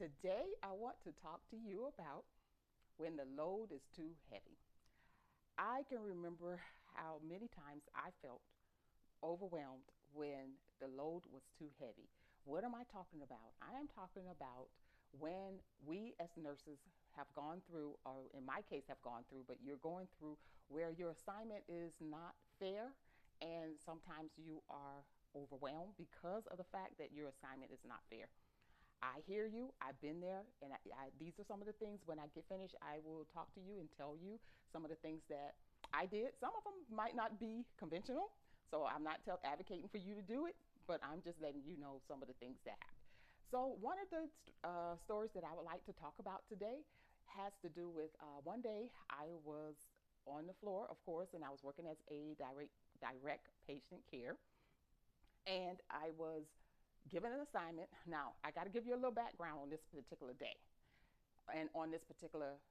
Today, I want to talk to you about when the load is too heavy. I can remember how many times I felt overwhelmed when the load was too heavy. What am I talking about? I am talking about when we as nurses have gone through, or in my case, have gone through, but you're going through where your assignment is not fair, and sometimes you are overwhelmed because of the fact that your assignment is not fair. I hear you. I've been there, and these are some of the things. When I get finished, I will talk to you and tell you some of the things that I did. Some of them might not be conventional, so I'm not advocating for you to do it, but I'm just letting you know some of the things that happened. So one of the stories that I would like to talk about today has to do with one day I was on the floor, of course, and I was working as a direct patient care, and I was given an assignment. Now, I got to give you a little background on this particular day and on this particular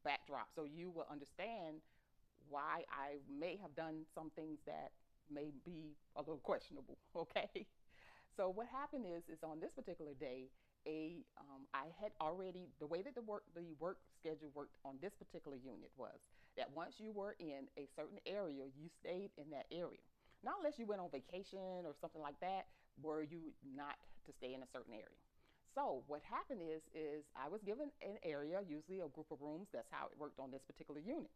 backdrop so you will understand why I may have done some things that may be a little questionable, okay? So what happened is on this particular day, I had already, the way that the work schedule worked on this particular unit was that once you were in a certain area, you stayed in that area. Not unless you went on vacation or something like that, were you not to stay in a certain area. So what happened is I was given an area, usually a group of rooms. That's how it worked on this particular unit.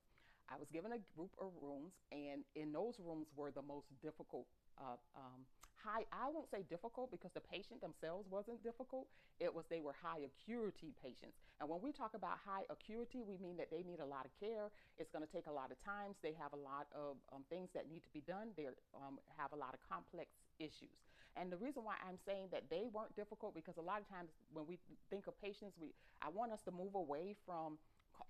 I was given a group of rooms, and in those rooms were the most difficult. High, I won't say difficult because the patient themselves wasn't difficult. They were high acuity patients. And when we talk about high acuity, we mean that they need a lot of care. It's going to take a lot of times. They have a lot of things that need to be done. They have a lot of complex issues. And the reason why I'm saying that they weren't difficult, because a lot of times when we think of patients, I want us to move away from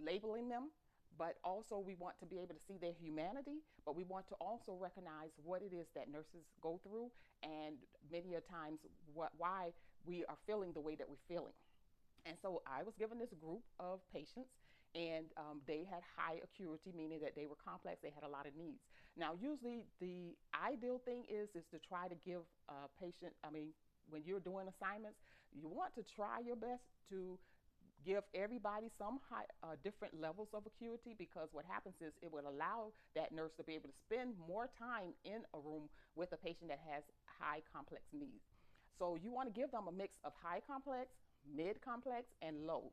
labeling them, but also we want to be able to see their humanity, but we want to also recognize what it is that nurses go through, and many a times why we are feeling the way that we're feeling. And so I was given this group of patients, and they had high acuity, meaning that they were complex. They had a lot of needs. Now, usually the ideal thing is to try to give a patient. I mean, when you're doing assignments, you want to try your best to give everybody some different levels of acuity, because what happens is it will allow that nurse to be able to spend more time in a room with a patient that has high complex needs. So you want to give them a mix of high complex, mid complex, and low,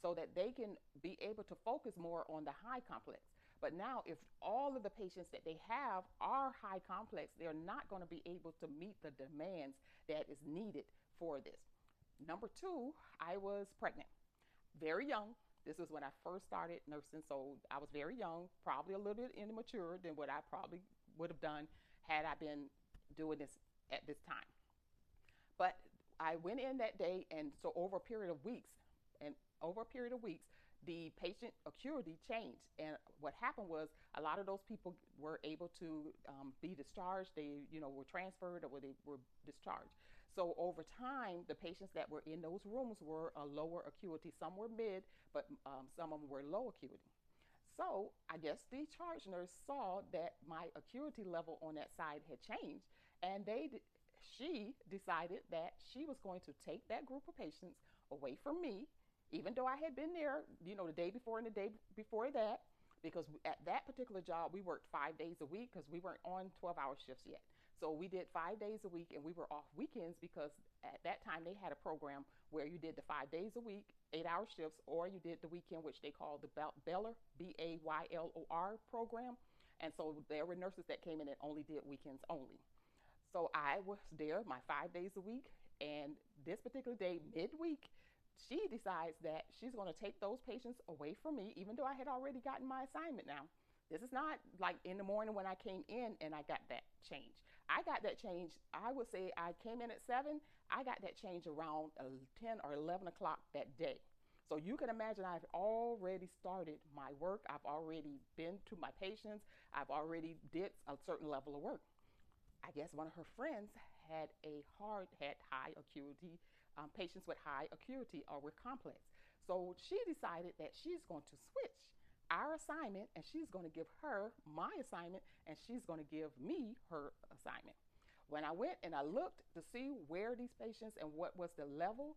so that they can be able to focus more on the high complex. But now, if all of the patients that they have are high complex, they're not going to be able to meet the demands that is needed for this. Number two, I was pregnant, very young. This was when I first started nursing, so I was very young, probably a little bit immature than what I probably would have done had I been doing this at this time. But I went in that day, and so over a period of weeks, the patient acuity changed. And what happened was a lot of those people were able to be discharged. They, were transferred, or they were discharged. So over time, the patients that were in those rooms were a lower acuity. Some were mid, but some of them were low acuity. So I guess the charge nurse saw that my acuity level on that side had changed, and she decided that she was going to take that group of patients away from me, even though I had been there, the day before and the day before that, because at that particular job we worked 5 days a week because we weren't on 12-hour shifts yet. So we did 5 days a week, and we were off weekends because at that time they had a program where you did the 5 days a week, 8-hour shifts, or you did the weekend, which they called the Baylor, Baylor program. And so there were nurses that came in and only did weekends only. So I was there my 5 days a week, and this particular day, midweek, she decides that she's going to take those patients away from me, even though I had already gotten my assignment. Now, this is not like in the morning when I came in and I got that change. I got that change, I would say I came in at 7, I got that change around 10 or 11 o'clock that day. So you can imagine I've already started my work. I've already been to my patients. I've already did a certain level of work. I guess one of her friends had high acuity, patients with high acuity or with complex. So she decided that she's going to switch our assignment, and she's going to give her my assignment, and she's going to give me her assignment. When I went and I looked to see where these patients and what was the level,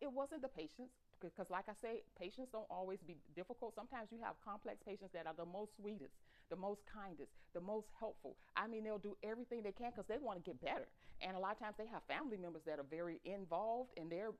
It wasn't the patients, because like I say, patients don't always be difficult. Sometimes you have complex patients that are the most sweetest, the most kindest, the most helpful. I mean, they'll do everything they can because they want to get better. And a lot of times they have family members that are very involved in their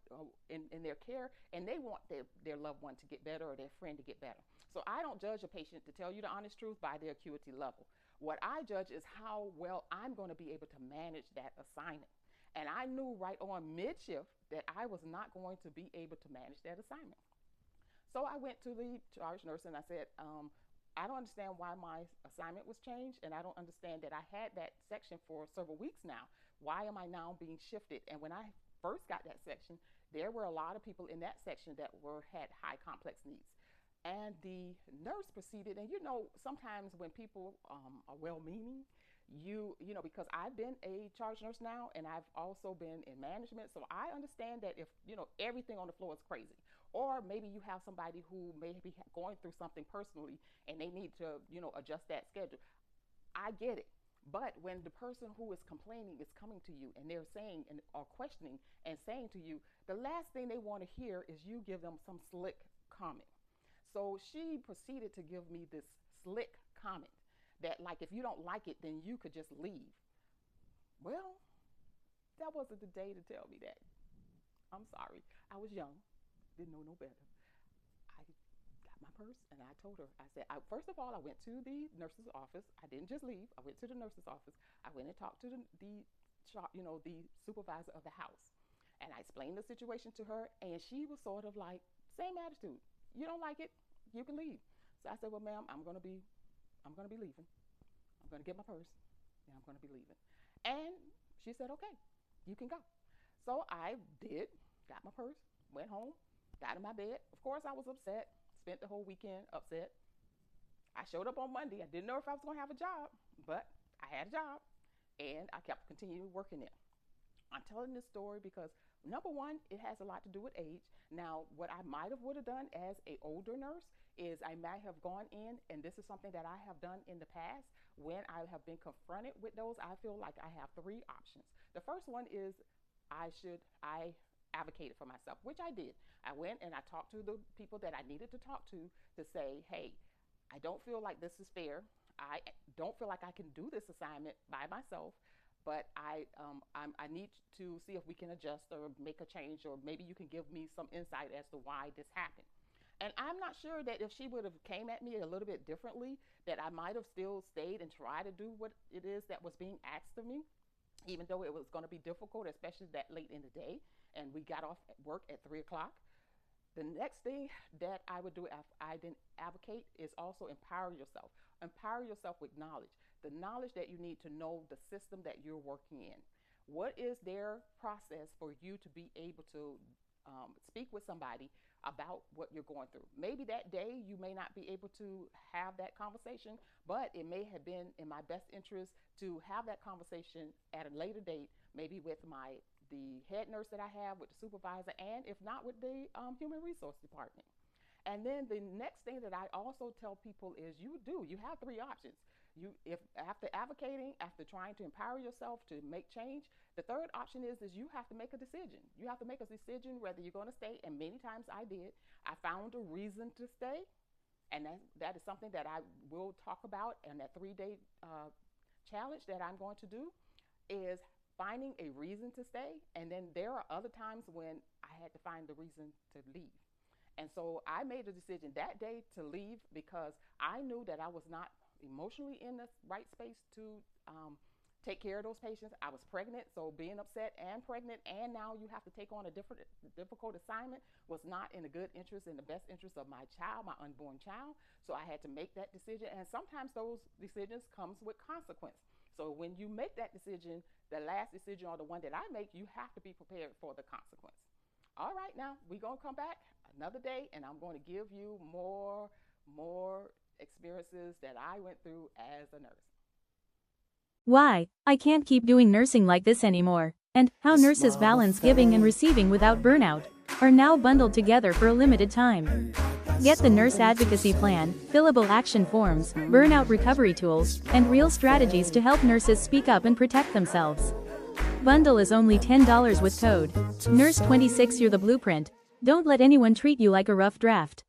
care, and they want their loved one to get better or their friend to get better. So I don't judge a patient, to tell you the honest truth, by their acuity level. What I judge is how well I'm going to be able to manage that assignment. And I knew right on mid shift that I was not going to be able to manage that assignment. So I went to the charge nurse and I said, I don't understand why my assignment was changed, and I don't understand that I had that section for several weeks now. Why am I now being shifted? And when I first got that section, there were a lot of people in that section that had high complex needs. And the nurse proceeded, and sometimes when people are well-meaning, because I've been a charge nurse now, and I've also been in management, so I understand that if everything on the floor is crazy, or maybe you have somebody who may be going through something personally and they need to adjust that schedule. I get it. But when the person who is complaining is coming to you and they're saying or questioning and saying to you, the last thing they want to hear is you give them some slick comment. So she proceeded to give me this slick comment that, like, if you don't like it, then you could just leave. Well, that wasn't the day to tell me that. I'm sorry. I was young, didn't know no better. I got my purse and I told her, I said, first of all, I went to the nurse's office. I didn't just leave. I went to the nurse's office. I went and talked to the supervisor of the house. And I explained the situation to her, and she was sort of like, same attitude. You don't like it, you can leave. So I said, well, ma'am, I'm going to be leaving. I'm going to get my purse, and I'm going to be leaving. And she said, okay, you can go. So I did, got my purse, went home, got in my bed. Of course, I was upset, spent the whole weekend upset. I showed up on Monday. I didn't know if I was going to have a job, but I had a job, and I kept continuing working there. I'm telling this story because, number one, it has a lot to do with age. Now, what I would have done as an older nurse is I might have gone in, and this is something that I have done in the past. When I have been confronted with those, I feel like I have three options. The first one is I advocated for myself, which I did. I went and I talked to the people that I needed to talk to say, hey, I don't feel like this is fair. I don't feel like I can do this assignment by myself. But I need to see if we can adjust or make a change, or maybe you can give me some insight as to why this happened. And I'm not sure that if she would have came at me a little bit differently, that I might have still stayed and tried to do what it is that was being asked of me, even though it was going to be difficult, especially that late in the day. And we got off at work at 3 o'clock. The next thing that I would do if I didn't advocate is also empower yourself. Empower yourself with knowledge. The knowledge that you need to know the system that you're working in. What is their process for you to be able to speak with somebody about what you're going through? Maybe that day you may not be able to have that conversation, but it may have been in my best interest to have that conversation at a later date, maybe with the head nurse that I have, with the supervisor, and if not, with the human resource department. And then the next thing that I also tell people is you have three options. If after advocating, after trying to empower yourself to make change, the third option is you have to make a decision. You have to make a decision whether you're going to stay, and many times I did. I found a reason to stay, and that is something that I will talk about. And that 3-day challenge that I'm going to do is finding a reason to stay. And then there are other times when I had to find the reason to leave. And so I made a decision that day to leave because I knew that I was not emotionally in the right space to take care of those patients. I was pregnant, so being upset and pregnant, and now you have to take on a difficult assignment was not in the best interest of my child, my unborn child. So I had to make that decision, and sometimes those decisions comes with consequence. So when you make that decision, the last decision or the one that I make, you have to be prepared for the consequence. All right, now we're going to come back another day, and I'm going to give you more experiences that I went through as a nurse. Why, I can't keep doing nursing like this anymore, and how nurses balance giving and receiving without burnout, are now bundled together for a limited time. Get the Nurse Advocacy Plan, fillable action forms, burnout recovery tools, and real strategies to help nurses speak up and protect themselves. Bundle is only $10 with code NURSE26. You're the blueprint. Don't let anyone treat you like a rough draft.